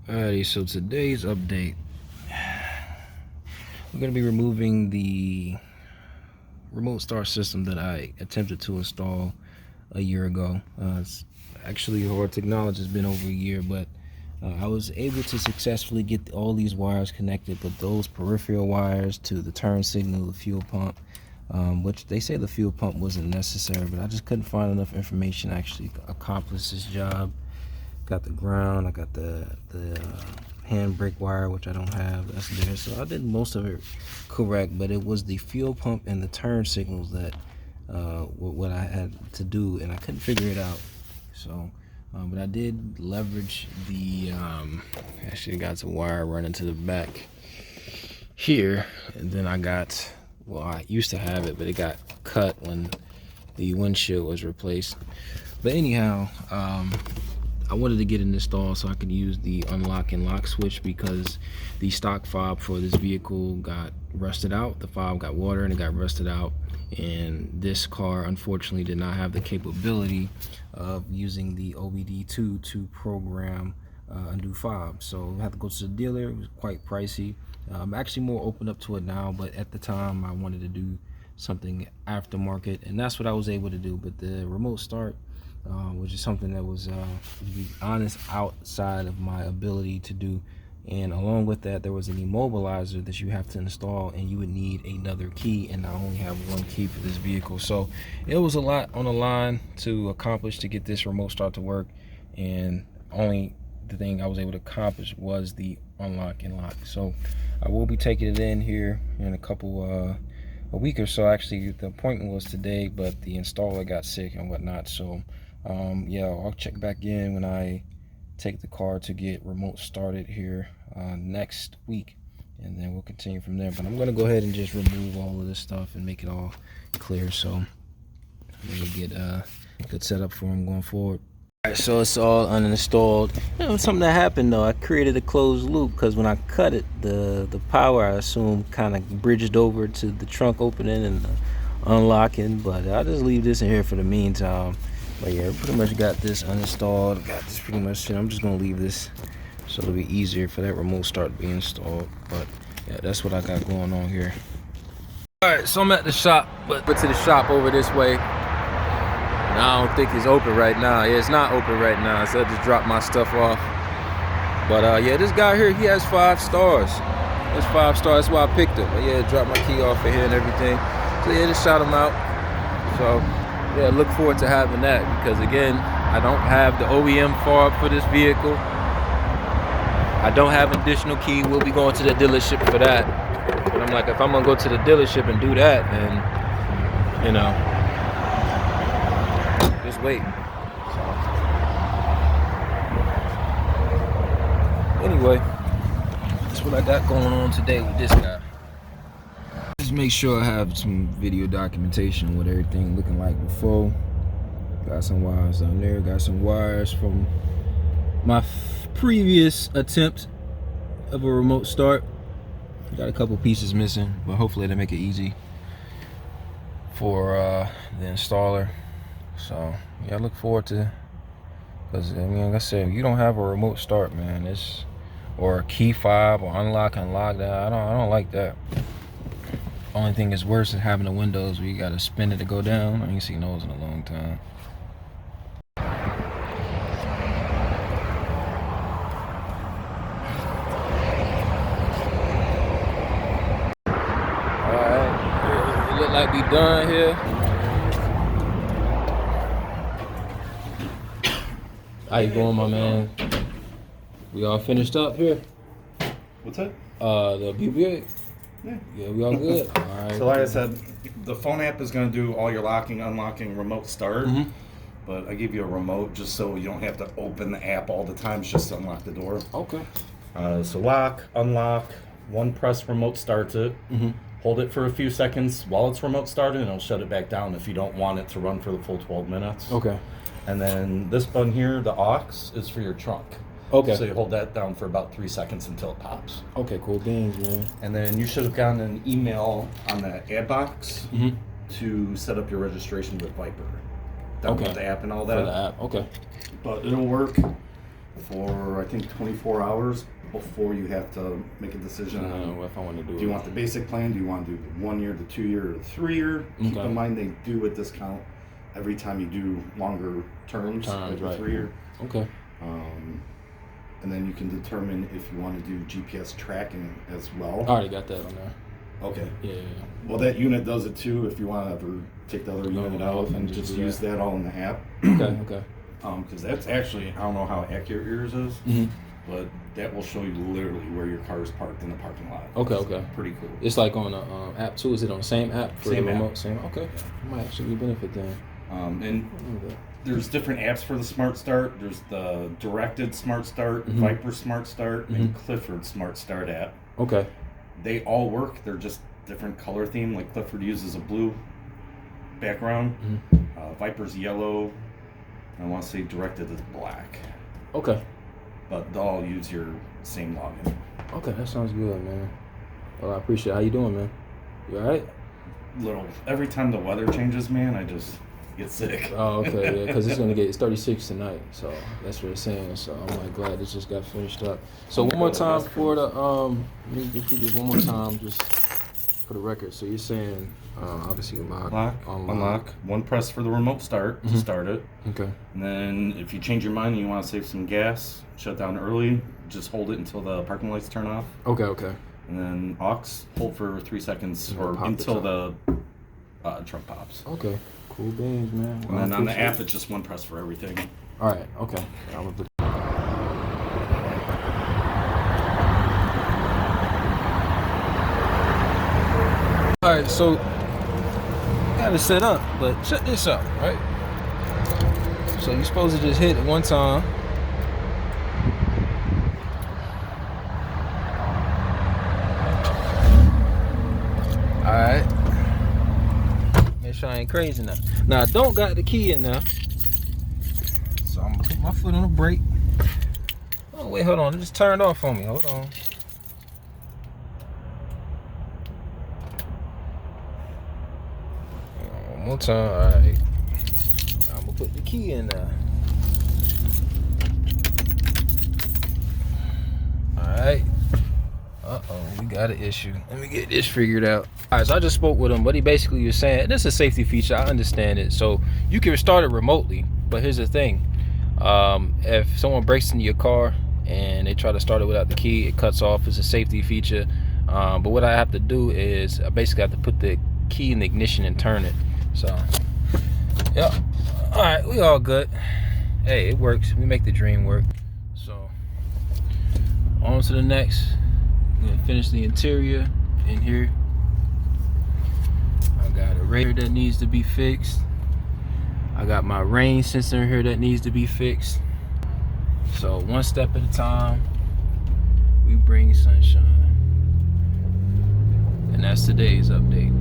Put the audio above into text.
Alrighty, so today's update, we're going to be removing the remote start system that I attempted to install a year ago. It's actually hard to acknowledge, it's been over a year, but I was able to successfully get all these wires connected, but those peripheral wires to the turn signal, the fuel pump, which they say the fuel pump wasn't necessary, but I just couldn't find enough information to actually accomplish this job. Got the ground, I got the handbrake wire, which I don't have, that's there. So I did most of it correct, but it was the fuel pump and the turn signals that what I had to do, and I couldn't figure it out. So but I did leverage the actually got some wire running to the back here, and then I got, well, I used to have it, but it got cut when the windshield was replaced. But anyhow, I wanted to get it installed so I could use the unlock and lock switch, because the stock fob for this vehicle got rusted out. The fob got water and it got rusted out, and this car unfortunately did not have the capability of using the OBD2 to program a new fob. So I had to go to the dealer. It was quite pricey. I'm actually more open up to it now, but at the time I wanted to do something aftermarket, and that's what I was able to do. But the remote start, which is something that was, to be honest, outside of my ability to do. And along with that, there was an immobilizer that you have to install, and you would need another key, and I only have one key for this vehicle. So it was a lot on the line to accomplish to get this remote start to work, and only the thing I was able to accomplish was the unlock and lock. So I will be taking it in here in a week or so. Actually, the appointment was today, but the installer got sick and whatnot. So yeah, I'll check back in when I take the car to get remote started here next week, and then we'll continue from there. But I'm gonna go ahead and just remove all of this stuff and make it all clear, so we'll get a good setup for them going forward. All right, so it's all uninstalled. You know, something that happened though, I created a closed loop, because when I cut it, the power, I assume, kind of bridged over to the trunk opening and the unlocking, but I'll just leave this in here for the meantime. But yeah, pretty much got this uninstalled, got this pretty much shit. I'm just gonna leave this so it'll be easier for that remote start to be installed. But yeah, that's what I got going on here. All right, so I'm at the shop, but to the shop over this way. And I don't think it's open right now. Yeah, it's not open right now, so I just dropped my stuff off. But yeah, this guy here, he has 5 stars. That's 5 stars, that's why I picked him. But yeah, dropped my key off of here and everything. So yeah, just shout him out. So yeah, look forward to having that, because again, I don't have the OEM fob for this vehicle. I don't have an additional key. We'll be going to the dealership for that. But I'm like, if I'm gonna go to the dealership and do that, then, you know, just wait. So anyway, that's what I got going on today with this guy. Just make sure I have some video documentation of what everything looking like before. Got some wires down there, got some wires from my previous attempt of a remote start. Got a couple pieces missing, but hopefully they make it easy for the installer. So yeah, I look forward to, because I mean, like I said, if you don't have a remote start, man, it's, or a key fob or unlock and lock, that I don't like that. Only thing is worse is having the windows where you gotta spin it to go down. I ain't seen those in a long time. Alright, it look like we done here. How you going, my man? We all finished up here? What's that? The Buick? Yeah, we all good? All right. So like I said, the phone app is going to do all your locking, unlocking, remote start. But I give you a remote just so you don't have to open the app all the time, it's just to unlock the door. Okay. So lock, unlock, one press remote starts it. Hold it for a few seconds while it's remote started, and it'll shut it back down if you don't want it to run for the full 12 minutes. Okay. And then this button here, the aux, is for your trunk. Okay. So you hold that down for about 3 seconds until it pops. Okay, cool beans, man. And then you should have gotten an email on the ad box to set up your registration with Viper. Download the app and all that. For the app, okay. But it'll work for I think 24 hours before you have to make a decision on if I want to do it. Do you want the basic plan? Do you want to do the 1 year, the 2 year, or the 3 year? Keep in mind they do a discount every time you do longer terms like the 3 year. Okay. And then you can determine if you want to do GPS tracking as well. I already got that on there. Okay. Yeah. Well, that unit does it too. If you want to ever take the other unit out and just use that all in the app. Okay. Because that's actually, I don't know how accurate yours is, but that will show you literally where your car is parked in the parking lot. Okay. Pretty cool. It's like on the app too. Is it on the same app for Same the remote? app. Same. Okay. Might actually benefit then. And there's different apps for the Smart Start. There's the Directed Smart Start, Viper Smart Start, and Clifford Smart Start app. Okay. They all work. They're just different color theme. Like Clifford uses a blue background. Viper's yellow. I want to say Directed is black. Okay. But they'll all use your same login. Okay, that sounds good, man. Well, I appreciate it. How you doing, man? You all right? Every time the weather changes, man, I just get sick. Oh, okay, yeah, because it's 36 tonight, so that's what it's saying. So I'm like glad this just got finished up. So one more time for the let me repeat this one more time just for the record. So you're saying obviously unlock. One press for the remote start to start it. Okay. And then if you change your mind and you want to save some gas, shut down early, just hold it until the parking lights turn off. Okay. And then aux, hold for 3 seconds or until the truck pops. Okay. Cool beans, man. Well, and then on the app, it's just one press for everything. All right. Okay. I'm gonna put. All right. So got it set up, but check this out, right? So you're supposed to just hit it one time. All right. Make sure I ain't crazy now. Now I don't got the key in there, so I'm gonna put my foot on the brake. Oh wait, hold on. It just turned off on me. Hold on. One more time. All right. Now I'm gonna put the key in there. All right. We got an issue. Let me get this figured out. All right, so I just spoke with him, but he basically was saying this is a safety feature. I understand it. So you can restart it remotely, but here's the thing: if someone breaks into your car and they try to start it without the key, it cuts off. It's a safety feature. But what I have to do is I basically have to put the key in the ignition and turn it. So, yeah. All right, we all good. Hey, it works. We make the dream work. So, on to the next. I'm gonna finish the interior in here. I got a radar that needs to be fixed. I got my rain sensor here that needs to be fixed. So one step at a time, we bring sunshine. And that's today's update.